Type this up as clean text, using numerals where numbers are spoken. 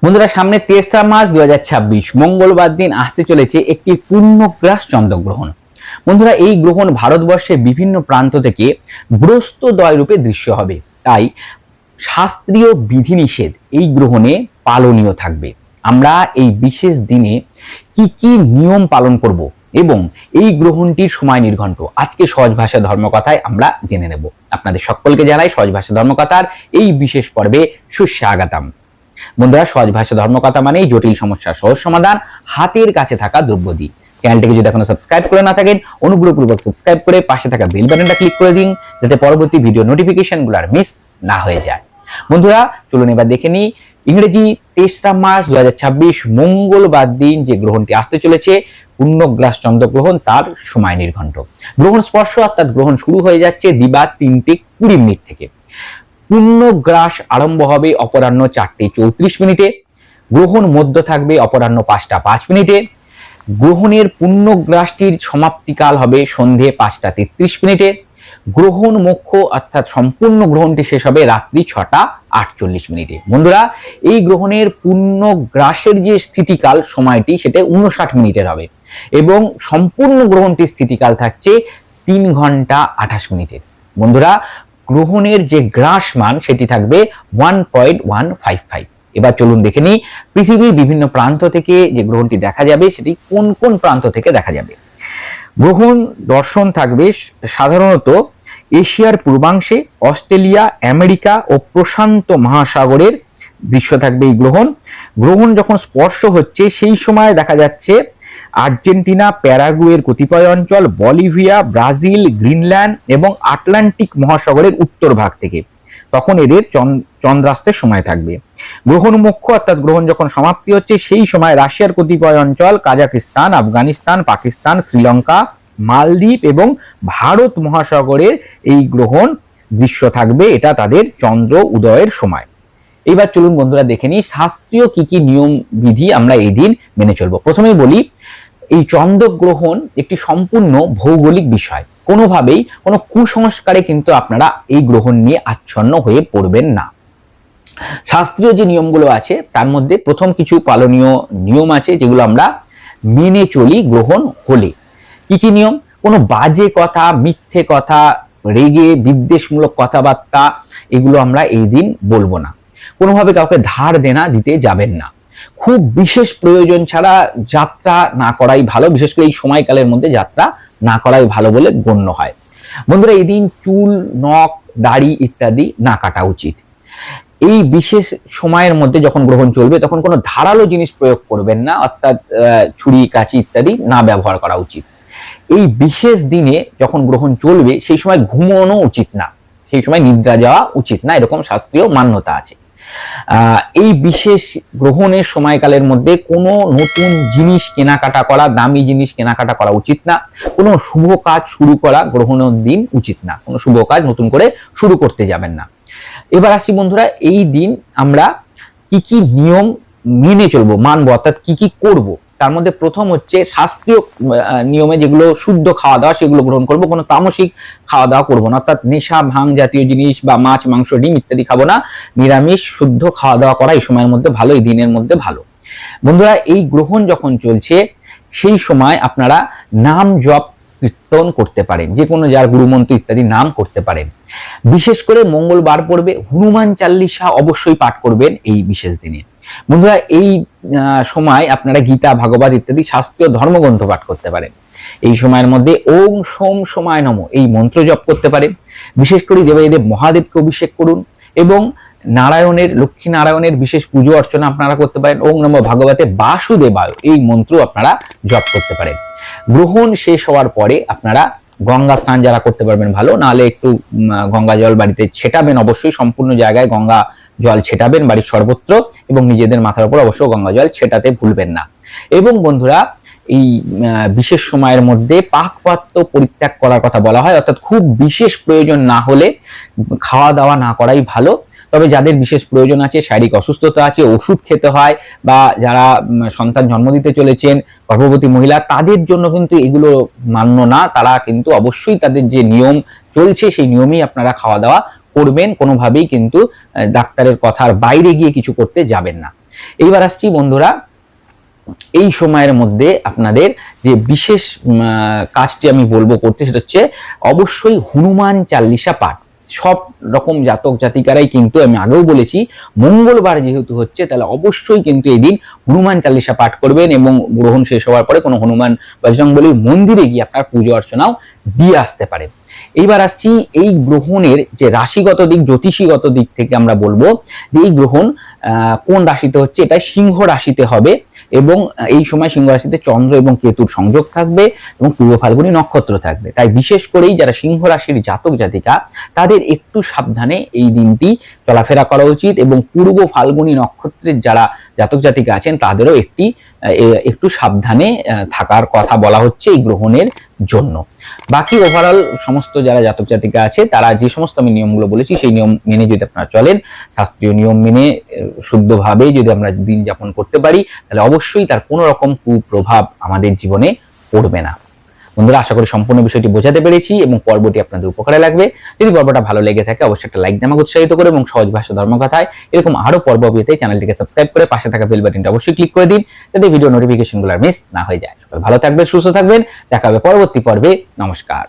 বন্ধুরা, সামনে 3রা মার্চ 2026 মঙ্গলবার দিন আসতে চলেছে একটি পূর্ণগ্রাস চন্দ্রগ্রহণ। বন্ধুরা, এই গ্রহণ ভারতবর্ষের বিভিন্ন প্রান্ত থেকে গ্রস্তদয় রূপে দৃশ্য হবে। তাই শাস্ত্রীয় বিধিনিষেধ এই গ্রহণে পালনীয় থাকবে। আমরা এই বিশেষ দিনে কি কি নিয়ম পালন করব এবং এই গ্রহণটির সময় নির্ঘণ্ট আজকে সহজ ভাষা ধর্মকথায় আমরা জেনে নেব। আপনাদের সকলকে জানাই সহজ ভাষা ধর্মকথার এই বিশেষ পর্বে সুস্বাগতম। বন্ধুরা, সহজ ভাষা ধর্মকথা মানেই জটিল সমস্যার সহজ সমাধান, হাতের কাছে থাকা দ্রব্যদি। চ্যানেলটিকে যদি এখনো সাবস্ক্রাইব করে না থাকেন, অনুগ্রহপূর্বক সাবস্ক্রাইব করে পাশে থাকা বেল বাটনটা ক্লিক করে দিন, যাতে পরবর্তী ভিডিও নোটিফিকেশনগুলো আর মিস না হয়ে যায়। বন্ধুরা, চলুন এবার দেখে নিই ইংরেজি 3রা মার্চ 2026 মঙ্গলবার দিন যে গ্রহণটি আসতে চলেছে পূর্ণগ্রাস চন্দ্রগ্রহণ, তার সময় নির্ঘণ্ট। গ্রহণ স্পর্শ অর্থাৎ গ্রহণ শুরু হয়ে যাচ্ছে দিবা 3টা 20 মিনিট থেকে। পূর্ণগ্রাস আরম্ভ হবে অপরাহ্ন 4টা 34 মিনিটে। গ্রহণ মধ্য থাকবে অপরাহ্ন 5টা 5 মিনিটে। গ্রহণের পূর্ণগ্রাসটির সমাপ্তিকাল হবে সন্ধে 5টা 33 মিনিটে। গ্রহণ মোক্ষ অর্থাৎ সম্পূর্ণ গ্রহণটি শেষ হবে রাত্রি 6টা 48 মিনিটে। বন্ধুরা, এই গ্রহণের পূর্ণগ্রাসের যে স্থিতিকাল সময়টি সেটা 59 মিনিটের হবে এবং সম্পূর্ণ গ্রহণটির স্থিতিকাল থাকছে 3 ঘন্টা 28 মিনিটের। বন্ধুরা, গ্রহণের যে গ্রাস মান সেটি থাকবে 1.155। এবার চলুন দেখে নিই পৃথিবীর বিভিন্ন প্রান্ত থেকে যে গ্রহণটি দেখা যাবে সেটি কোন কোন প্রান্ত থেকে দেখা যাবে। গ্রহণ দর্শন থাকবে সাধারণত এশিয়ার পূর্বাংশে, অস্ট্রেলিয়া, আমেরিকা ও প্রশান্ত মহাসাগরের দৃশ্য থাকবে এই গ্রহণ। গ্রহণ যখন স্পর্শ হচ্ছে সেই সময় দেখা যাচ্ছে আর্জেন্টিনা, প্যারাগুয়ের কতিপয় অঞ্চল, বলিভিয়া, ব্রাজিল, গ্রিনল্যান্ড এবং আটলান্টিক মহাসাগরের উত্তর ভাগ থেকে। তখন এদের চন্দ্রাস্তের সময় থাকবে। গ্রহণ মোক্ষ অর্থাৎ গ্রহণ যখন সমাপ্তি হচ্ছে সেই সময় রাশিয়ার কতিপয় অঞ্চল, কাজাকিস্তান, আফগানিস্তান, পাকিস্তান, শ্রীলঙ্কা, মালদ্বীপ এবং ভারত মহাসাগরের এই গ্রহণ দৃশ্য থাকবে। এটা তাদের চন্দ্র উদয়ের সময়। এবার চলুন বন্ধুরা দেখে নিই শাস্ত্রীয় কি কি নিয়ম বিধি আমরা এই দিন মেনে চলবো। প্রথমেই বলি, এই চন্দ্রগ্রহণ একটি সম্পূর্ণ ভৌগোলিক বিষয়। কোনোভাবেই কোনো কুসংস্কারে কিন্তু আপনারা এই গ্রহণ নিয়ে আচ্ছন্ন হয়ে পড়বেন না। শাস্ত্রীয় যে নিয়মগুলো আছে তার মধ্যে প্রথম কিছু পালনীয় নিয়ম আছে যেগুলো আমরা মেনে চলি গ্রহণ হলে। কি কি নিয়ম? কোনো বাজে কথা, মিথ্যে কথা, রেগে বিদ্বেষমূলক কথাবার্তা এগুলো আমরা এই দিন বলবো না। কোনোভাবে কাউকে ধার দেনা দিতে যাবেন না। খুব বিশেষ প্রয়োজন ছাড়া যাত্রা না করাই ভালো, বিশেষ করে এই সময়কালের মধ্যে যাত্রা না করাই ভালো বলে গণ্য হয়। বন্ধুরা, এই দিন চুল, নখ, দাড়ি ইত্যাদি না কাটা উচিত। এই বিশেষ সময়ের মধ্যে যখন গ্রহণ চলবে তখন কোনো ধারালো জিনিস প্রয়োগ করবেন না, অর্থাৎ ছুরি, কাঁচি ইত্যাদি না ব্যবহার করা উচিত। এই বিশেষ দিনে যখন গ্রহণ চলবে সেই সময় ঘুমানো উচিত না, সেই সময় নিদ্রা যাওয়া উচিত না, এরকম শাস্ত্রীয় মান্যতা আছে। এই বিশেষ গ্রহণের সময়কালের মধ্যে কোনো নতুন জিনিস কেনাকাটা করা, দামি জিনিস কেনাকাটা করা উচিত না। কোনো শুভ কাজ শুরু করা গ্রহণের দিন উচিত না, কোনো শুভ কাজ নতুন করে শুরু করতে যাবেন না। এবার আসি বন্ধুরা, এই দিন আমরা কি কি নিয়ম মেনে চলবো, মানবো, অর্থাৎ কি কি করব। তার মধ্যে প্রথম হচ্ছে শাস্ত্রীয় নিয়মে যেগুলো শুদ্ধ খাওয়া দাওয়া সেগুলো গ্রহণ করব। কোনো তামসিক খাওয়া দাওয়া করবো না, অর্থাৎ নেশা, ভাং জাতীয় জিনিস বা মাছ, মাংস, ডিম ইত্যাদি খাবো না। নিরামিষ শুদ্ধ খাওয়া দাওয়া করা এই সময়ের মধ্যে ভালো, এই দিনের মধ্যে ভালো। বন্ধুরা, এই গ্রহণ যখন চলছে সেই সময় আপনারা নাম জপ কীর্তন করতে পারেন, যে কোনো যার গুরুমন্ত্র ইত্যাদি নাম করতে পারেন। বিশেষ করে মঙ্গলবার পড়বে, হনুমান চাল্লিশা অবশ্যই পাঠ করবেন এই বিশেষ দিনে। বন্ধুরা, এই সময় আপনারা গীতা, ভাগবত ইত্যাদি শাস্ত্রীয় ধর্মগ্রন্থ পাঠ করতে পারেন। এই সময়ের মধ্যে ওম সোম সোমায় নমঃ এই মন্ত্র জপ করতে পারেন। বিশেষ করে দেবাদিদেব মহাদেবকে অভিষেক করুন এবং নারায়ণের, লক্ষ্মী নারায়ণের বিশেষ পুজো অর্চনা আপনারা করতে পারেন। ওম নমঃ ভাগবতে বাসুদেবায় এই মন্ত্র আপনারা জপ করতে পারেন। গ্রহণ শেষ হওয়ার পরে আপনারা গঙ্গা স্নান যারা করতে পারবেন ভালো, নাহলে একটু গঙ্গা জল বাড়িতে ছেটাবেন, অবশ্যই সম্পূর্ণ জায়গায় গঙ্গা জল ছেটাবেন বাড়ির সর্বত্র, এবং নিজেদের মাথার উপর অবশ্যই গঙ্গা জল ছেটাতে ভুলবেন না। এবং বন্ধুরা, এই বিশেষ সময়ের মধ্যে পাকপাত্র পরিত্যাগ করার কথা বলা হয়, অর্থাৎ খুব বিশেষ প্রয়োজন না হলে খাওয়া দাওয়া না করাই ভালো। তবে যাদের বিশেষ প্রয়োজন আছে, শারীরিক অসুস্থতা আছে, ওষুধ খেতে হয়, বা যারা সন্তান জন্ম দিতে চলেছেন, গর্ভবতী মহিলা, তাদের জন্য কিন্তু এগুলো মান্য না। তারা কিন্তু অবশ্যই তাদের যে নিয়ম চলছে সেই নিয়মেই আপনারা খাওয়া দাওয়া করবেন। কোনোভাবেই কিন্তু ডাক্তারের কথার বাইরে গিয়ে কিছু করতে যাবেন না। এইবার আসছি বন্ধুরা, এই সময়ের মধ্যে আপনাদের যে বিশেষ কাজটি আমি বলবো করতে, সেটা হচ্ছে অবশ্যই হনুমান চালিসা পাঠ। সব রকম জাতক জাতিকারাই কিন্তু, আমি আগেও বলেছি, মঙ্গলবার যেহেতু হচ্ছে তাহলে অবশ্যই কিন্তু এই দিন হনুমান চালিসা পাঠ করবেন এবং গ্রহণ শেষ হওয়ার পরে কোনো হনুমান বজরংবলীর মন্দিরে গিয়ে আপনার পুজো অর্চনাও দিয়ে আসতে পারেন। এইবার আসছি এই গ্রহণের যে রাশিগত দিক, জ্যোতিষীগত দিক থেকে আমরা বলবো যে এই গ্রহণ কোন রাশিতে হচ্ছে, এটা সিংহ রাশিতে হবে এবং এই সময় সিংহ রাশিতে চন্দ্র এবং কেতুর সংযোগ থাকবে এবং পূর্ব ফাল্গুনী নক্ষত্র থাকবে। তাই বিশেষ করেই যারা সিংহ রাশির জাতক জাতিকা তাদের একটু সাবধানে এই দিনটি চলাফেরা করা উচিত এবং পূর্ব ফাল্গুনী নক্ষত্রের যারা জাতক জাতিকা আছেন তাদেরও একটু সাবধানে থাকার কথা বলা হচ্ছে এই গ্রহণের জন্য। বাকি ওভারঅল সমস্ত যারা জাতক জাতিকা আছে তারা যে সমস্ত আমি নিয়মগুলো বলেছি সেই নিয়ম মেনে যদি আপনারা চলেন, শাস্ত্রীয় নিয়ম মেনে শুদ্ধভাবে যদি আমরা দিন যাপন করতে পারি, তাহলে অবশ্যই তার কোনো রকম কুপ্রভাব আমাদের জীবনে পড়বে না। বন্ধুরা, আশা করি সম্পূর্ণ বিষয়টি বোঝাতে পেরেছি এবং পর্বটি আপনাদের উপকারে লাগবে। যদি পর্বটা ভালো লেগে থাকে অবশ্যই একটা লাইক দিয়ে আমাকে উৎসাহিত করে এবং সহজ ভাষা ধর্মকথায় এরকম আরো পর্ব পেতে চ্যানেলটিকে সাবস্ক্রাইব করে পাশে থাকা বেল বাটনটা অবশ্যই ক্লিক করে দিন, যাতে ভিডিও নোটিফিকেশনগুলো মিস না হয়ে যায়। সবাই ভালো থাকবেন, সুস্থ থাকবেন, দেখা হবে পরবর্তী পর্বে। নমস্কার।